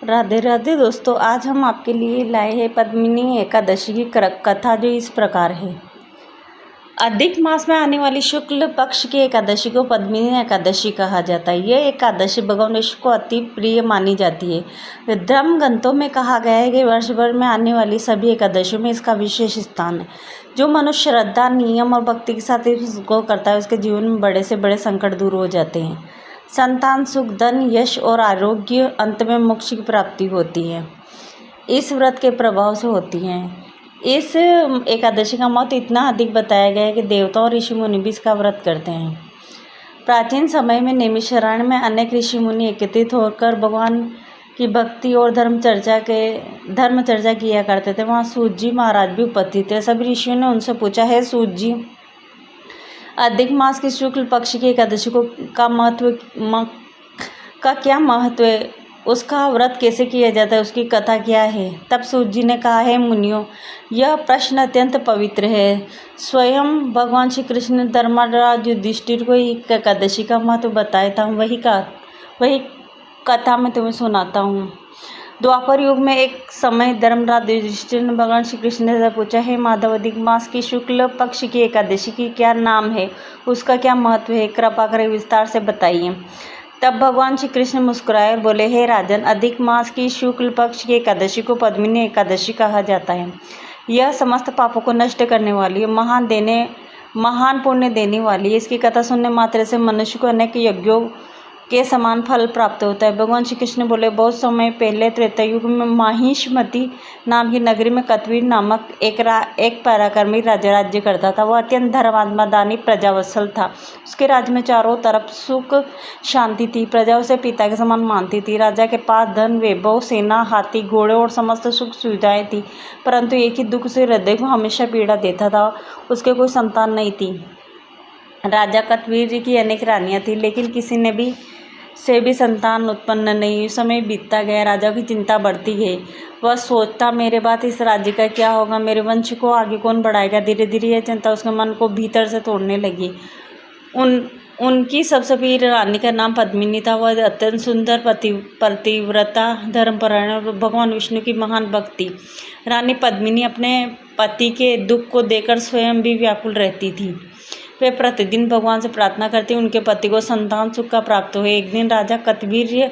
राधे राधे दोस्तों, आज हम आपके लिए लाए हैं पद्मिनी एकादशी की कथा, जो इस प्रकार है। अधिक मास में आने वाली शुक्ल पक्ष की एकादशी को पद्मिनी एकादशी कहा जाता है। यह एकादशी भगवान विष्णु को अति प्रिय मानी जाती है। धर्म ग्रंथों में कहा गया है कि वर्ष भर में आने वाली सभी एकादशियों में इसका विशेष स्थान है। जो मनुष्य श्रद्धा, नियम और भक्ति के साथ इसको करता है, उसके जीवन में बड़े से बड़े संकट दूर हो जाते हैं। संतान, सुख, धन, यश और आरोग्य, अंत में मोक्ष की प्राप्ति होती है। इस व्रत के प्रभाव से होती है। इस एकादशी का महत्व इतना अधिक बताया गया है कि देवता और ऋषि मुनि भी इसका व्रत करते हैं। प्राचीन समय में नैमिषारण्य में अनेक ऋषि मुनि एकत्रित होकर भगवान की भक्ति और धर्म चर्चा किया करते थे। वहाँ सूत जी महाराज भी उपस्थित थे। सभी ऋषियों ने उनसे पूछा, है सूत जी, अधिक मास की शुक्ल पक्ष की एकादशी का क्या महत्व है? उसका व्रत कैसे किया जाता है? उसकी कथा क्या है? तब सूत जी ने कहा, है मुनियों, यह प्रश्न अत्यंत पवित्र है। स्वयं भगवान श्री कृष्ण ने धर्मराज युधिष्ठिर को एकादशी का महत्व बताया था। वही कथा मैं तुम्हें सुनाता हूँ। द्वापर युग में एक समय धर्मराज युधिष्ठिर ने भगवान श्री कृष्ण से पूछा, है माधव, अधिक मास की शुक्ल पक्ष की एकादशी की क्या नाम है? उसका क्या महत्व है? कृपा कर विस्तार से बताइए। तब भगवान श्री कृष्ण मुस्कुराए और बोले, हे राजन, अधिक मास की शुक्ल पक्ष की एकादशी को पद्मिनी एकादशी कहा जाता है। यह समस्त पापों को नष्ट करने वाली है, महान पुण्य देने वाली है। इसकी कथा सुनने मात्र से मनुष्य को अनेक यज्ञों के समान फल प्राप्त होता है। भगवान श्री कृष्ण बोले, बहुत समय पहले त्रेता युग में माहिष्मती नाम की नगरी में कत्वीर नामक एक पराक्रमी राजा राज्य करता था। वह अत्यंत धर्मात्मा, दानी, प्रजावत्सल था। उसके राज्य में चारों तरफ सुख शांति थी। प्रजा उसे पिता के समान मानती थी। राजा के पास धन, वैभव, सेना, हाथी, घोड़े और समस्त सुख सुविधाएं थी, परंतु एक ही दुख से हृदय को हमेशा पीड़ा देता था। उसके कोई संतान नहीं थी। राजा कत्वीर की अनेक रानियां थी, लेकिन किसी ने भी संतान उत्पन्न नहीं। समय बीतता गया, राजा की चिंता बढ़ती गई। वह सोचता, मेरे बाद इस राज्य का क्या होगा? मेरे वंश को आगे कौन बढ़ाएगा? धीरे धीरे यह चिंता उसके मन को भीतर से तोड़ने लगी। उनकी सबसे प्रिय रानी का नाम पद्मिनी था। वह अत्यंत सुंदर, पतिव्रता, धर्मपरायण और भगवान विष्णु की महान भक्ति। रानी पद्मिनी अपने पति के दुख को देखकर स्वयं भी व्याकुल रहती थी। वे प्रतिदिन भगवान से प्रार्थना करती, उनके पति को संतान सुख का प्राप्त हो। एक दिन राजा कत्वीर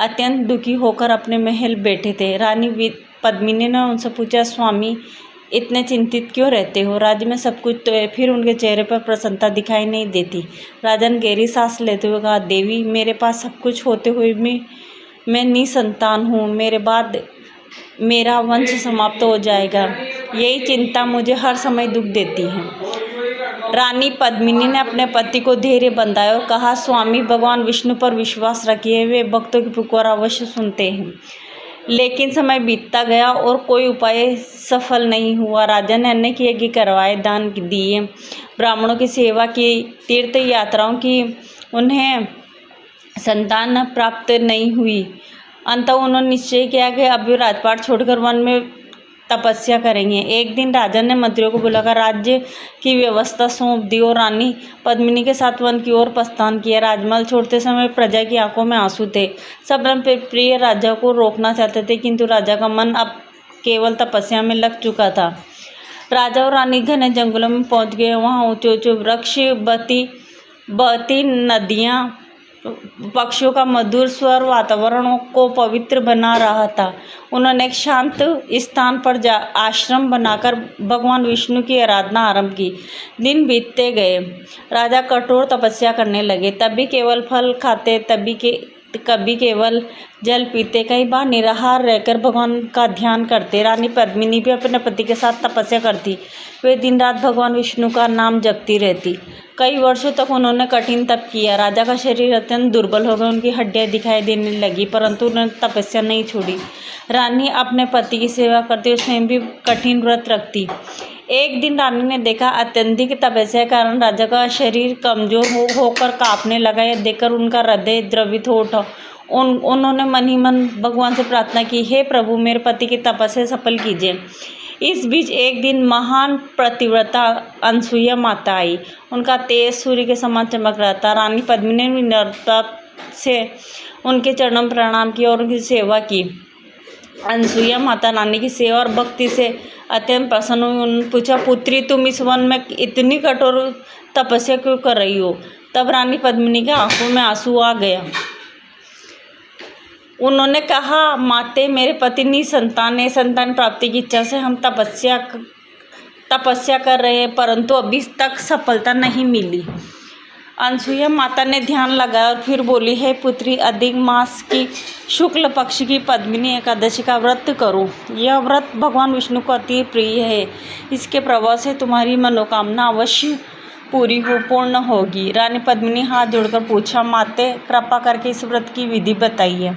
अत्यंत दुखी होकर अपने महल बैठे थे। रानी पद्मिनी ने उनसे पूछा, स्वामी, इतने चिंतित क्यों रहते हो? राज्य में सब कुछ तो है, फिर उनके चेहरे पर प्रसन्नता दिखाई नहीं देती। राजा ने गहरी सांस लेते हुए कहा, देवी, मेरे पास सब कुछ होते हुए भी मैं निसंतान हूँ। मेरे बाद मेरा वंश समाप्त हो जाएगा। यही चिंता मुझे हर समय दुख देती है। रानी पद्मिनी ने अपने पति को धैर्य बंधाया और कहा, स्वामी, भगवान विष्णु पर विश्वास रखिए, वे भक्तों की पुकार अवश्य सुनते हैं। लेकिन समय बीतता गया और कोई उपाय सफल नहीं हुआ। राजा ने अनेक यज्ञ करवाए, दान दिए, ब्राह्मणों की सेवा की, तीर्थ यात्राओं की, उन्हें संतान प्राप्त नहीं हुई। अंततः उन्होंने निश्चय किया कि अब वे राजपाट छोड़कर वन में तपस्या करेंगे। एक दिन राजा ने मंत्रियों को बुलाकर राज्य की व्यवस्था सौंप दी और रानी पद्मिनी के साथ वन की ओर प्रस्थान किया। राजमहल छोड़ते समय प्रजा की आंखों में आंसू थे। सब प्रिय राजा को रोकना चाहते थे, किंतु राजा का मन अब केवल तपस्या में लग चुका था। राजा और रानी घने जंगलों में पहुंच गए। वहाँ ऊंचे ऊंचे वृक्ष, बहती नदियाँ, पक्षियों का मधुर स्वर वातावरण को पवित्र बना रहा था। उन्होंने एक शांत स्थान पर आश्रम बनाकर भगवान विष्णु की आराधना आरंभ की। दिन बीतते गए। राजा कठोर तपस्या करने लगे। तभी केवल फल खाते, कभी केवल जल पीते, कई बार निराहार रहकर भगवान का ध्यान करते। रानी पद्मिनी भी अपने पति के साथ तपस्या करती। वे दिन रात भगवान विष्णु का नाम जपती रहती। कई वर्षों तक उन्होंने कठिन तप किया। राजा का शरीर अत्यंत दुर्बल हो गया, उनकी हड्डियां दिखाई देने लगी, परंतु उन्होंने तपस्या नहीं छोड़ी। रानी अपने पति की सेवा करती और स्वयं भी कठिन व्रत रखती। एक दिन रानी ने देखा, अत्यधिक तपस्या के कारण राजा का शरीर कमजोर होकर कांपने लगा। यह देखकर उनका हृदय द्रवित हो उठा। उन्होंने मन ही मन भगवान से प्रार्थना की, हे प्रभु, मेरे पति की तपस्या सफल कीजिए। इस बीच एक दिन महान पतिव्रता अनसुईया माता आई। उनका तेज सूर्य के समान चमक रहा था। रानी पद्मिनी ने विनम्रता से उनके चरणों में प्रणाम किया और उनकी सेवा की। अनसुईया माता रानी की सेवा और भक्ति से अत्यंत प्रसन्न हुई। उन्होंने पूछा, पुत्री तुम इस वन में इतनी कठोर तपस्या क्यों कर रही हो? तब रानी पद्मिनी के आंखों में आंसू आ गया। उन्होंने कहा, माते मेरे पति निसंतान है, संतान प्राप्ति की इच्छा से हम तपस्या कर रहे हैं, परंतु अभी तक सफलता नहीं मिली। अनसुईया माता ने ध्यान लगाया और फिर बोली, है पुत्री, अधिक मास की शुक्ल पक्ष की पद्मिनी एकादशी का व्रत करो। यह व्रत भगवान विष्णु को अति प्रिय है। इसके प्रभाव से तुम्हारी मनोकामना अवश्य पूर्ण होगी। रानी पद्मिनी हाथ जोड़कर पूछा, माते कृपा करके इस व्रत की विधि बताइए।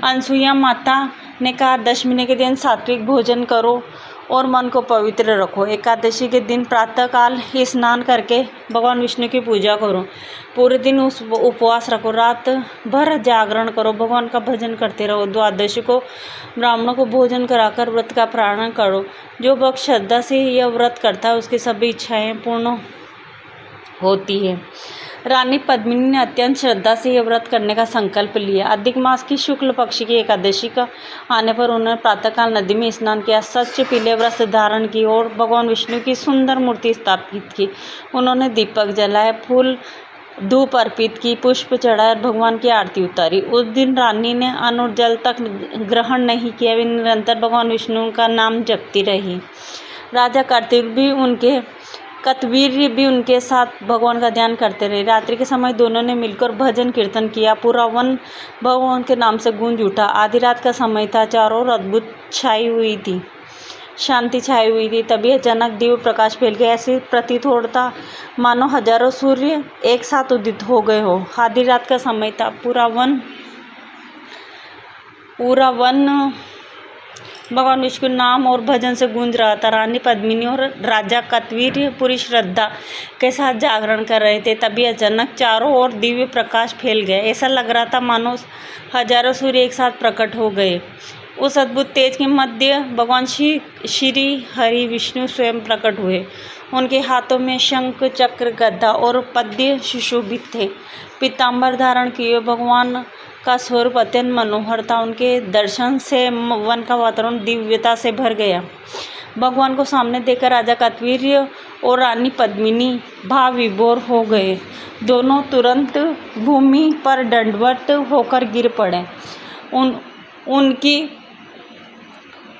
अनसुईया माता ने कहा, दशमी के दिन सात्विक भोजन करो और मन को पवित्र रखो। एकादशी के दिन प्रातःकाल स्नान करके भगवान विष्णु की पूजा करो। पूरे दिन उपवास रखो, रात भर जागरण करो, भगवान का भजन करते रहो। द्वादशी को ब्राह्मणों को भोजन कराकर व्रत का पारण करो। जो भक्त श्रद्धा से यह व्रत करता है उसकी सभी इच्छाएं पूर्ण होती है। रानी पद्मिनी ने अत्यंत श्रद्धा से यह व्रत करने का संकल्प लिया। अधिक मास की शुक्ल पक्ष की एकादशी का आने पर उन्होंने प्रातःकाल नदी में स्नान किया, स्वच्छ पीले वस्त्र धारण की और भगवान विष्णु की सुंदर मूर्ति स्थापित की। उन्होंने दीपक जलाए, फूल धूप अर्पित की, पुष्प चढ़ाए, भगवान की आरती उतारी। उस दिन रानी ने अन्न और जल तक ग्रहण नहीं किया। वे निरंतर भगवान विष्णु का नाम जपती रही। राजा कतवीर भी उनके साथ भगवान का ध्यान करते रहे। रात्रि के समय दोनों ने मिलकर भजन कीर्तन किया। पूरा वन भगवान के नाम से गूंज उठा। आधी रात का समय था, चारों ओर अद्भुत शांति छाई हुई थी। तभी अचानक दिव्य प्रकाश फैल गया। ऐसे प्रतीत होता मानो हजारों सूर्य एक साथ उदित हो गए हो। आधी रात का समय था, पूरा वन भगवान विष्णु नाम और भजन से गूंज रहा था। रानी पद्मिनी और राजा कतवीर पूरी श्रद्धा के साथ जागरण कर रहे थे। तभी अचानक चारों ओर दिव्य प्रकाश फैल गया। ऐसा लग रहा था मानो हजारों सूर्य एक साथ प्रकट हो गए। उस अद्भुत तेज के मध्य भगवान श्री हरि विष्णु स्वयं प्रकट हुए। उनके हाथों में शंख, चक्र, गदा और पद्य सुशोभित थे। पीताम्बर धारण किए भगवान का स्वरूप अत्यंत मनोहर था। उनके दर्शन से वन का वातावरण दिव्यता से भर गया। भगवान को सामने देखकर राजा कतवीर और रानी पद्मिनी भाव विभोर हो गए। दोनों तुरंत भूमि पर दंडवत होकर गिर पड़े।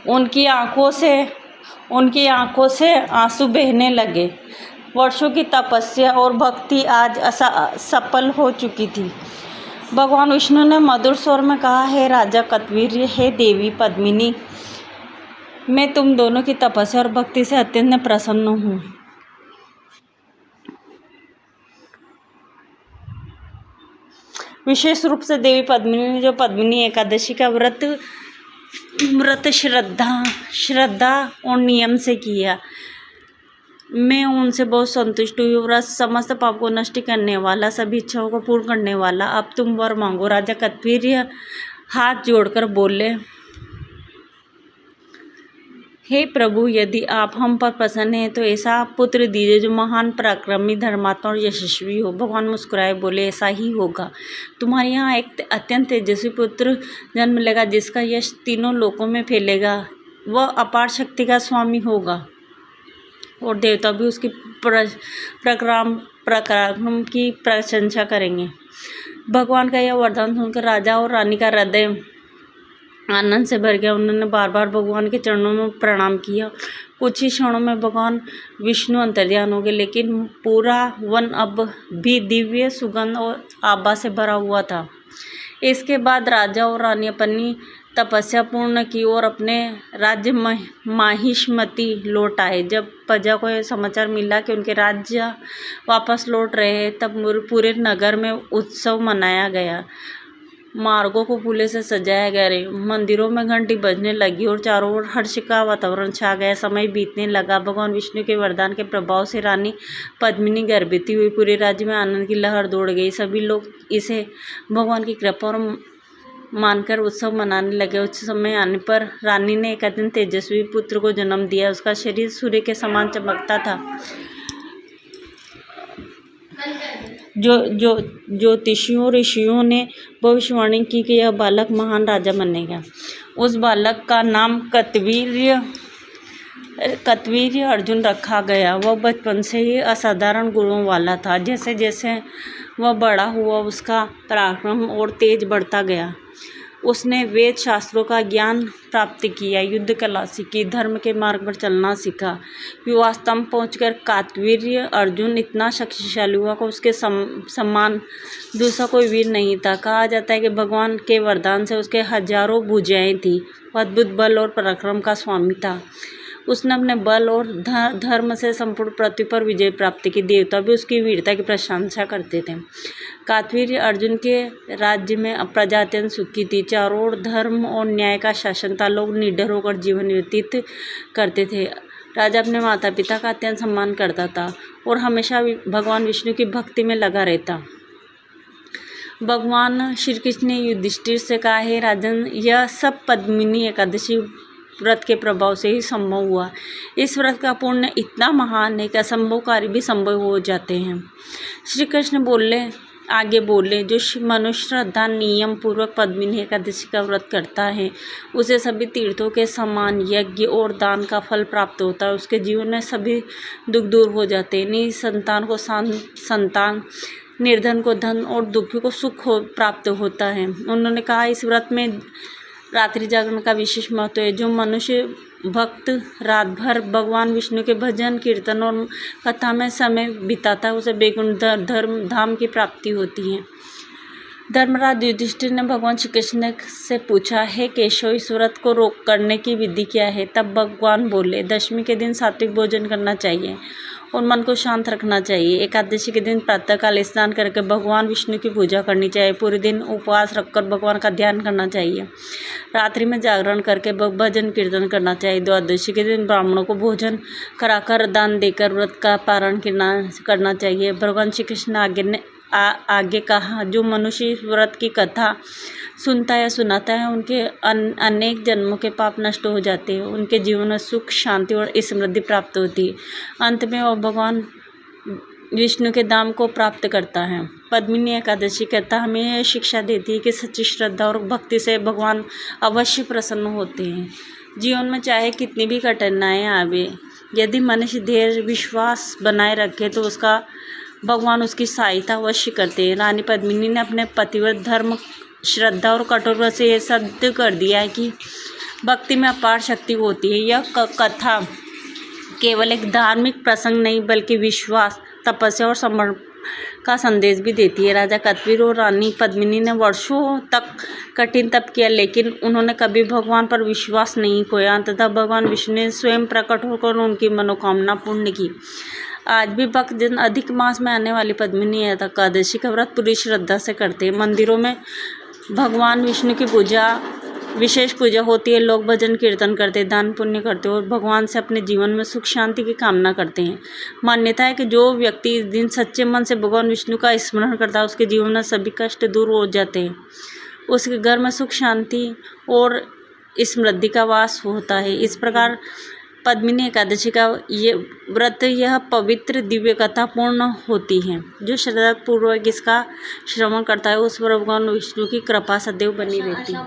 उनकी आंखों से आंसू बहने लगे। वर्षों की तपस्या और भक्ति आज सफल हो चुकी थी। भगवान विष्णु ने मधुर स्वर में कहा, हे राजा कतवीर, हे देवी पद्मिनी, मैं तुम दोनों की तपस्या और भक्ति से अत्यंत प्रसन्न हूँ। विशेष रूप से देवी पद्मिनी ने जो पद्मिनी एकादशी का व्रत श्रद्धा और नियम से किया, मैं उनसे बहुत संतुष्ट हुई। व्रत समस्त पाप को नष्ट करने वाला, सभी इच्छाओं को पूर्ण करने वाला। अब तुम वर मांगो। राजा कतवीर हाथ जोड़कर बोले, हे प्रभु, यदि आप हम पर प्रसन्न हैं तो ऐसा पुत्र दीजिए जो महान पराक्रमी, धर्मात्मा और यशस्वी हो। भगवान मुस्कुराए बोले, ऐसा ही होगा। तुम्हारे यहाँ एक अत्यंत तेजस्वी पुत्र जन्म लेगा जिसका यश तीनों लोकों में फैलेगा। वह अपार शक्ति का स्वामी होगा और देवता भी उसकी पराक्रम की प्रशंसा करेंगे। भगवान का यह वरदान सुनकर राजा और रानी का हृदय आनंद से भर गया। उन्होंने बार बार भगवान के चरणों में प्रणाम किया। कुछ ही क्षणों में भगवान विष्णु अंतर्ध्यान हो गए, लेकिन पूरा वन अब भी दिव्य सुगंध और आभा से भरा हुआ था। इसके बाद राजा और रानी अपनी तपस्या पूर्ण की और अपने राज्य माहिष्मती लौट आए। जब प्रजा को यह समाचार मिला कि उनके राज्य वापस लौट रहे हैं, तब पूरे नगर में उत्सव मनाया गया। मार्गों को फूलों से सजाया गया, मंदिरों में घंटी बजने लगी और चारों ओर हर्ष का वातावरण छा गया। समय बीतने लगा। भगवान विष्णु के वरदान के प्रभाव से रानी पद्मिनी गर्भवती हुई। पूरे राज्य में आनंद की लहर दौड़ गई। सभी लोग इसे भगवान की कृपा और मानकर उत्सव मनाने लगे। उस समय आने पर रानी ने एक अत्यंत तेजस्वी पुत्र को जन्म दिया। उसका शरीर सूर्य के समान चमकता था। ज्योतिषियों ऋषियों ने भविष्यवाणी की कि यह बालक महान राजा बनेगा। उस बालक का नाम कतवीर्य अर्जुन रखा गया। वह बचपन से ही असाधारण गुणों वाला था। जैसे जैसे वह बड़ा हुआ उसका पराक्रम और तेज बढ़ता गया। उसने वेद शास्त्रों का ज्ञान प्राप्त किया, युद्ध कला सीखी, धर्म के मार्ग पर चलना सीखा। विवाह स्तंभ पहुंचकर कार्तवीर्य अर्जुन इतना शक्तिशाली हुआ कि उसके समान दूसरा कोई वीर नहीं था। कहा जाता है कि भगवान के वरदान से उसके हजारों भुजाएं थी। वह अद्भुत बल और पराक्रम का स्वामी था। उसने अपने बल और धर्म से संपूर्ण पृथ्वी पर विजय प्राप्त की। देवता भी उसकी वीरता की प्रशंसा करते थे। कार्तवीर्य अर्जुन के राज्य में प्रजा अत्यंत सुखी थी। चारों ओर धर्म और न्याय का शासन था। लोग निडर होकर जीवन व्यतीत करते थे। राजा अपने माता पिता का अत्यंत सम्मान करता था और हमेशा भगवान विष्णु की भक्ति में लगा रहता। भगवान श्री कृष्ण ने युधिष्ठिर से कहा, हे राजन, यह सब पद्मिनी एकादशी व्रत के प्रभाव से ही संभव हुआ। इस व्रत का पुण्य इतना महान है कि असंभव कार्य भी संभव हो जाते हैं। श्री कृष्ण आगे बोले, जो मनुष्य श्रद्धा नियम पूर्वक पद्मिनी एकादशी का व्रत करता है, उसे सभी तीर्थों के समान यज्ञ और दान का फल प्राप्त होता है। उसके जीवन में सभी दुख दूर हो जाते हैं। निसंतान को संतान, निर्धन को धन और दुखी को सुख प्राप्त होता है। उन्होंने कहा, इस व्रत में रात्रि जागरण का विशेष महत्व है। जो मनुष्य भक्त रात भर भगवान विष्णु के भजन कीर्तन और कथा में समय बिताता है, उसे वैकुंठ धाम की प्राप्ति होती है। धर्मराज युधिष्ठिर ने भगवान श्री कृष्ण से पूछा, हे केशव, इस व्रत को करने की विधि क्या है? तब भगवान बोले, दशमी के दिन सात्विक भोजन करना चाहिए और मन को शांत रखना चाहिए। एकादशी के दिन प्रातःकाल स्नान करके भगवान विष्णु की पूजा करनी चाहिए। पूरे दिन उपवास रखकर भगवान का ध्यान करना चाहिए। रात्रि में जागरण करके भजन कीर्तन करना चाहिए। द्वादशी के दिन ब्राह्मणों को भोजन कराकर दान देकर व्रत का पारण करना चाहिए। भगवान श्री कृष्ण आगे कहा, जो मनुष्य इस व्रत की कथा सुनता या सुनाता है, उनके अनेक जन्मों के पाप नष्ट हो जाते हैं। उनके जीवन में सुख, शांति और समृद्धि प्राप्त होती है। अंत में वह भगवान विष्णु के धाम को प्राप्त करता है। पद्मिनी एकादशी कथा हमें यह शिक्षा देती है कि सच्ची श्रद्धा और भक्ति से भगवान अवश्य प्रसन्न होते हैं। जीवन में चाहे कितनी भी कठिनाइयाँ आवे, यदि मनुष्य धैर्य विश्वास बनाए रखे तो भगवान उसकी सहायता अवश्य करते हैं। रानी पद्मिनी ने अपने पतिव्रत धर्म, श्रद्धा और कठोर व्रत से यह सिद्ध कर दिया है कि भक्ति में अपार शक्ति होती है। यह कथा केवल एक धार्मिक प्रसंग नहीं बल्कि विश्वास, तपस्या और समर्पण का संदेश भी देती है। राजा कतवीर और रानी पद्मिनी ने वर्षों तक कठिन तप किया, लेकिन उन्होंने कभी भगवान पर विश्वास नहीं खोया। अंततः भगवान विष्णु ने स्वयं प्रकट होकर उनकी मनोकामना पूर्ण की। आज भी भक्त जन अधिक मास में आने वाली पद्मिनी एकादशी का व्रत पूरी श्रद्धा से करते हैं। मंदिरों में भगवान विष्णु की विशेष पूजा होती है। लोग भजन कीर्तन करते हैं, दान पुण्य करते हैं और भगवान से अपने जीवन में सुख शांति की कामना करते हैं। मान्यता है कि जो व्यक्ति इस दिन सच्चे मन से भगवान विष्णु का स्मरण करता है, उसके जीवन में सभी कष्ट दूर हो जाते हैं। उसके घर में सुख शांति और समृद्धि का वास होता है। इस प्रकार पद्मिनी एकादशी का ये व्रत, यह पवित्र दिव्य कथा पूर्ण होती है। जो श्रद्धापूर्वक इसका श्रवण करता है, उस पर भगवान विष्णु की कृपा सदैव बनी रहती है।